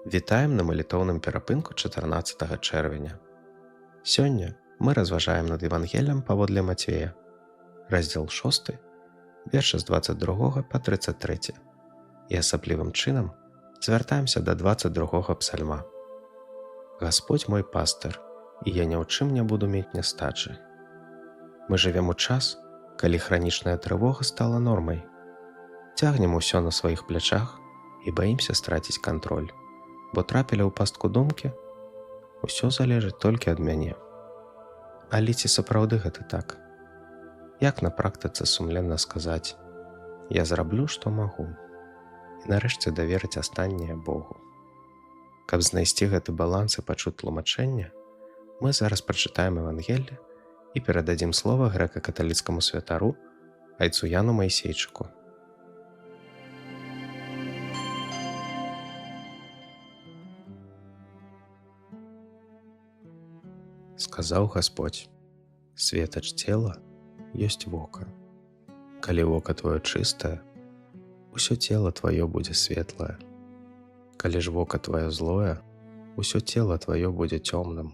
Вітаем на малітоўным перапынку 14 чэрвеня. Сёння мы разважаем над Евангеллем паводле Мацвея, раздзел 6, вершы з 22 па 33, і асаблівым чынам звяртаемся да 22 псальма. Гасподзь мой пастыр, і я ні ў чым не буду мець нястачы. Мы жывем у час, калі хранічная трывога стала нормай. Цягнем усё на сваіх плячах і баімся страціць кантроль, бо трапілі ў пастку думкі, усё залежыць толькі ад мяне. Але ці сапраўды гэта так? Як на практыцы сумленна сказаць: я зраблю, што магу, і нарэшце даверыць астатняе Богу. Каб знайсці гэты баланс і пачуць тлумачэнне, мы зараз прачытаем Евангелле і перададзім слова грэка-каталіцкаму святару айцу Яну Майсейчыку. Сказаў Гасподзь: светач цела ёсць вока. Калі вока твоё чыстае, усё цела тваё будзе светлае. Калі ж вока тваё злое, усё цела тваё будзе цёмным.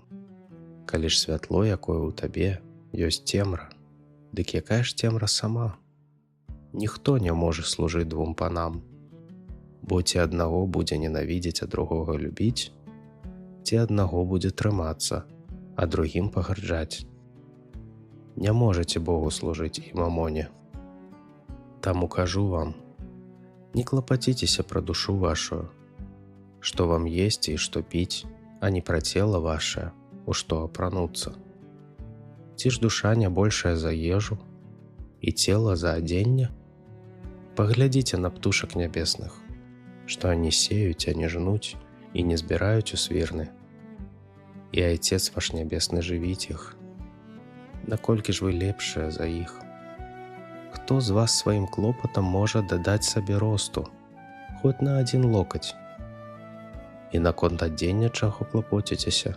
Калі ж святло, якое ў табе, ёсць цемра, дык якая ж цемра сама? Ніхто не можа служыць двум панам, бо ці аднаго будзе ненавідзець, а другога любіць, ці аднаго будзе трымацца, а другім пагарджаць. Не можаце Богу служыць і мамоне. Таму кажу вам, не клапаціцеся пра душу вашу, што вам есці і што піць, а не пра цела вашае, у што апрануцца. Ці ж душа не большая за ежу і цела за адзенне? Паглядзіце на птушак нябесных, што ані сеюць, ані жнуць і не збіраюць у свірны. І Айцец ваш нябесны жывіць іх. Наколькі ж вы лепшыя за іх? Хто з вас сваім клопатам можа дадаць сабе росту, хоць на адзін локаць? І наконт адзення чаго клапоціцеся?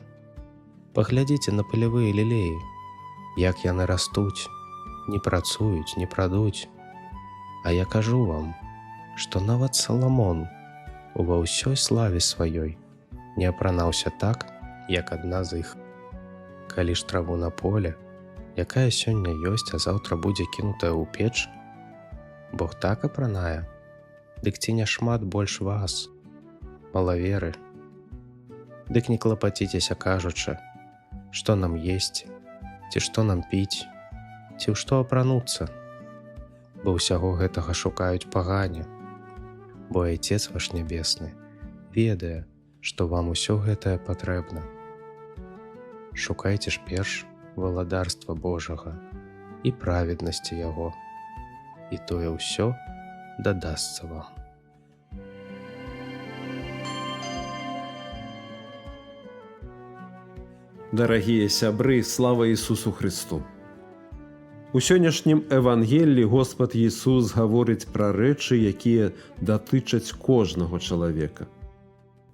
Паглядзіце на палявыя лілеі, як яны растуць, не працуюць, не прадуць. А я кажу вам, што нават Саламон ува ўсёй славе сваёй не апранаўся так, як адна з іх. Калі ж траву на поле, якая сёння ёсць, а заўтра будзе кінутая ў печ, Бог так апранае, дык ці няшмат больш вас, малаверы? Дык не клапаціцеся кажучы, што нам есці, ці што нам піць, ці ў што апрануцца, бо ўсяго гэтага шукаюць пагане, бо Айцец ваш нябесны ведае, што вам усё гэтае патрэбна. Шукайце ж перш валадарства Божага і праведнасці Яго, і тое ўсё дадасца вам. Дарагія сябры, слава Ісусу Христу! У сённяшнім Евангеллі Господ Ісус гаворыць пра рэчы, якія датычаць кожнага чалавека.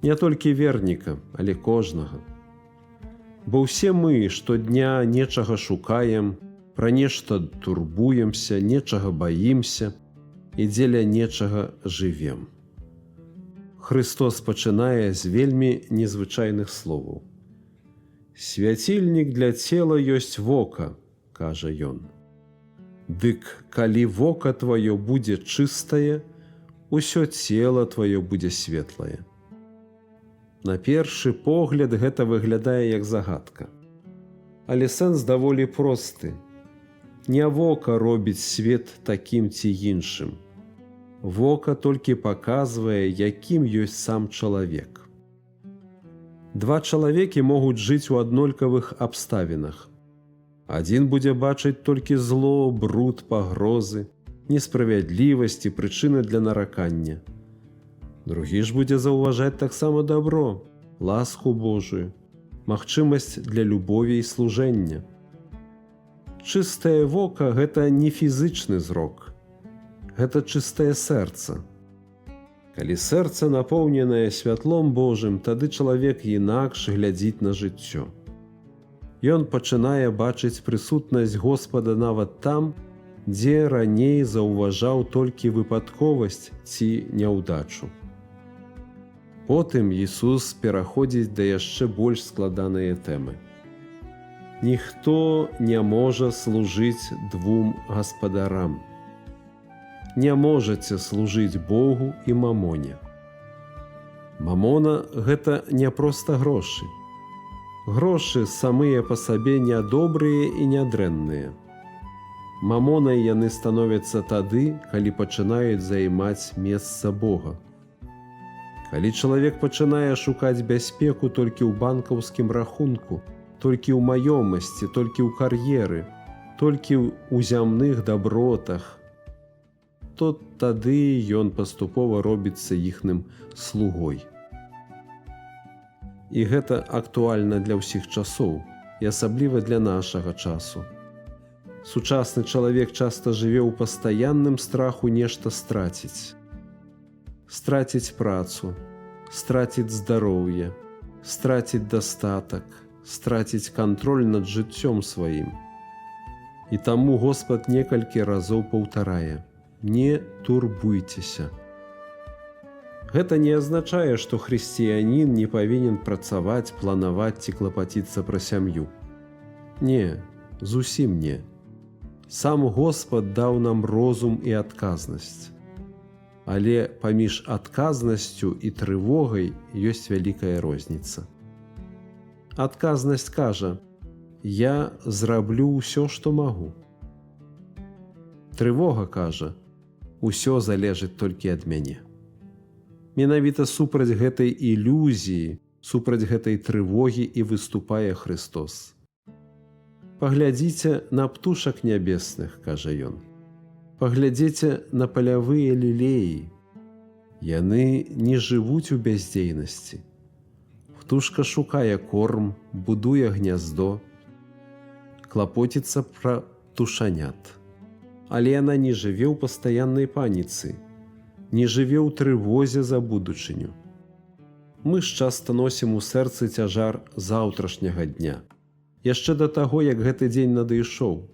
Не толькі верніка, але кожнага. Бо ўсе мы штодня нечага шукаем, пра нешта турбуемся, нечага баімся і дзеля нечага жывем. Христос пачынае з вельмі незвычайных словаў. «Свяцільнік для цела ёсць вока», – кажа ён. «Дык, калі вока тваё будзе чыстае, усё цела тваё будзе светлае». На першы погляд гэта выглядае як загадка. Але сэнс даволі просты. Не вока робіць свет такім ці іншым. Вока толькі паказвае, якім ёсць сам чалавек. Два чалавекі могуць жыць у аднолькавых абставінах. Адзін будзе бачыць толькі зло, бруд, пагрозы, несправядлівасць і прычыны для наракання. Другі ж будзе заўважаць таксама дабро, ласку Божую, магчымасць для любові і служэння. Чыстае вока – гэта не фізычны зрок. Гэта чыстае сэрца. Калі сэрца напоўненае святлом Божым, тады чалавек інакш глядзіць на жыццё. Ён пачынае бачыць прысутнасць Господа нават там, дзе раней заўважаў толькі выпадковасць ці няўдачу. Потым Ісус пераходзіць да яшчэ больш складаныя тэмы. Ніхто не можа служыць двум гаспадарам. Не можаце служыць Богу і мамоне. Мамона – гэта не проста грошы. Грошы самыя па сабе нядобрыя і нядрэнныя. Мамонай яны становяцца тады, калі пачынаюць займаць месца Бога. Калі чалавек пачынае шукаць бяспеку толькі ў банкаўскім рахунку, толькі ў маёмасці, толькі ў кар'еры, толькі ў зямных дабротах, то тады ён паступова робіцца іхным слугой. І гэта актуальна для ўсіх часоў, і асабліва для нашага часу. Сучасны чалавек часта жыве ў пастаянным страху нешта страціць. Страціць працу, страціць здароўе, страціць дастатак, страціць кантроль над жыццём сваім. І таму Господ некалькі разоў паўтарае: «Не турбуйцеся». Гэта не азначае, што хрысціянін не павінен працаваць, планаваць ці клапаціцца пра сям'ю. Не, зусім не. Сам Господ даў нам розум і адказнасць. Але паміж адказнасцю і трывогай ёсць вялікая розніца. Адказнасць кажа: «Я зраблю ўсё, што магу». Трывога кажа: «Усё залежыць толькі ад мяне». Менавіта супраць гэтай ілюзіі, супраць гэтай трывогі і выступае Христос. «Паглядзіце на птушак нябесных», – кажа ён. «Паглядзіце на палявыя лілеі. Яны не жывуць у бяздзейнасці. Птушка шукае корм, будуе гняздо, клапоціцца пра птушанят. Але яна не жыве ў пастаяннай паніцы, не жыве ў трывозе за будучыню. Мы ж часта носім у сэрцы цяжар заўтрашняга дня, яшчэ да таго, як гэты дзень надышоў.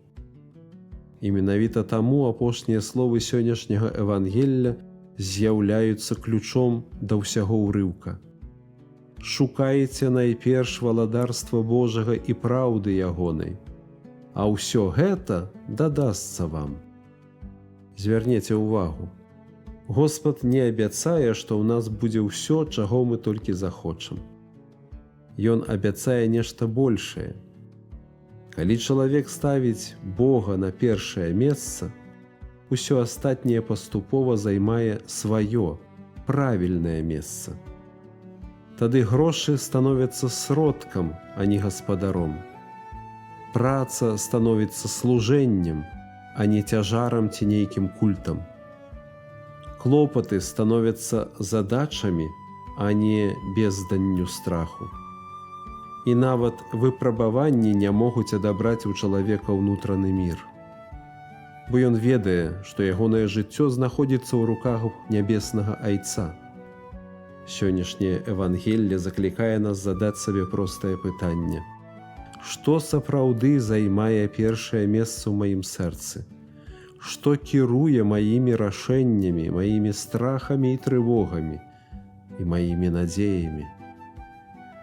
І менавіта таму апошнія словы сённяшняга Евангелля з'яўляюцца ключом да ўсяго ўрыўка. «Шукайце найперш валадарства Божага і праўды ягонай, а ўсё гэта дадасца вам». Звярніце ўвагу. Господ не абяцае, што ў нас будзе ўсё, чаго мы толькі захочам. Ён абяцае нешта большае. Калі чалавек ставіць Бога на першае месца, усё астатняе паступова займае сваё, правільнае месца. Тады грошы становяцца сродкам, а не гаспадаром. Праца становіцца служэннем, а не цяжарам ці нейкім культам. Клопаты становяцца задачамі, а не безданню страху. І нават выпрабаванні не могуць адабраць у чалавека ўнутраны мір. Бо ён ведае, што ягонае жыццё знаходзіцца ў руках нябеснага Айца. Сённяшняе Евангелле заклікае нас задаць сабе простае пытанне: што сапраўды займае першае месца ў маім сэрцы? Што кіруе маімі рашэннямі, маімі страхамі і трывогамі і маімі надзеямі?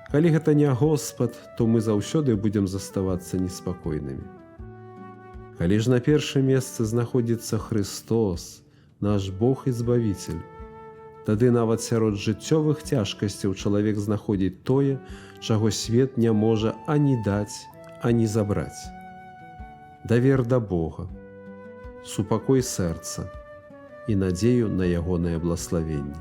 Калі гэта не Господ, то мы заўсёды будзем заставацца неспакойнымі. Калі ж на першым месцы знаходзіцца Христос, наш Бог і Збавіцель, тады нават сярод жыццёвых цяжкасцяў чалавек знаходзіць тое, чаго свет не можа ані даць, ані забраць. Давер да Бога, супакой сэрца і надзею на ягонае блаславенне.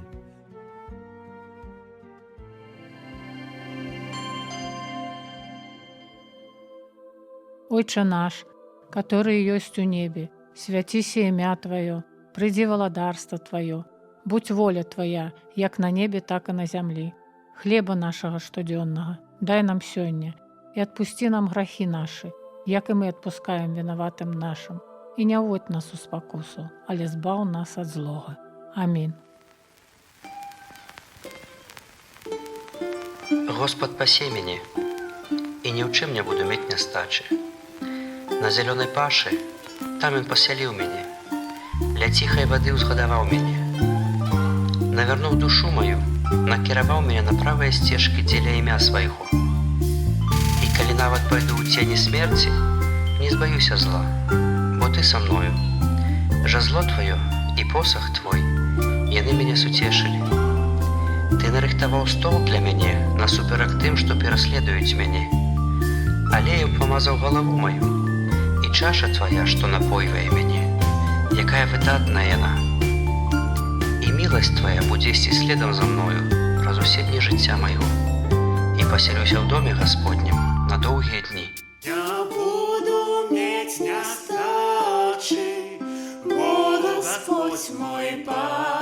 Отче наш, который ёсць у небе, свяціся імя Тваё, прыйдзі валадарства Тваё, будь воля Твая, як на небе, так і на зямлі. Хлеба нашага штодзённага дай нам сёння, і адпусці нам грахі нашы, як і мы адпускаем вінаватым нашым. І не ўводь нас у спакусу, але збаў нас ад злога. Амінь. Господ пасе мяне, і ні ў чым не буду мець нястачы. На зялёнай пашы там ён пасяліў мяне, ля ціхай вады ўзгадаваў мяне. Навярнуў душу маю накіраваў мяне на правыя сцежкі дзеля імя свайго. І калі нават пайду ў цені смерці, не збаюся зла, бо ты са мною. Жазло твоё і посах твой, яны мяне суцешылі. Ты нарыхтаваў стол для мяне насуперак тым, што пераследуюць мяне. Алеем памазаў галаву маю, і чаша твая, што напойвае мяне, якая выдатная яна. І міласць твая будзе ісці следам за мною праз усе дні жыцця майго, і пасялюся ў доме Гасподнім на доўгія дні. Я буду мець нястачы, бо Господь мой Пан.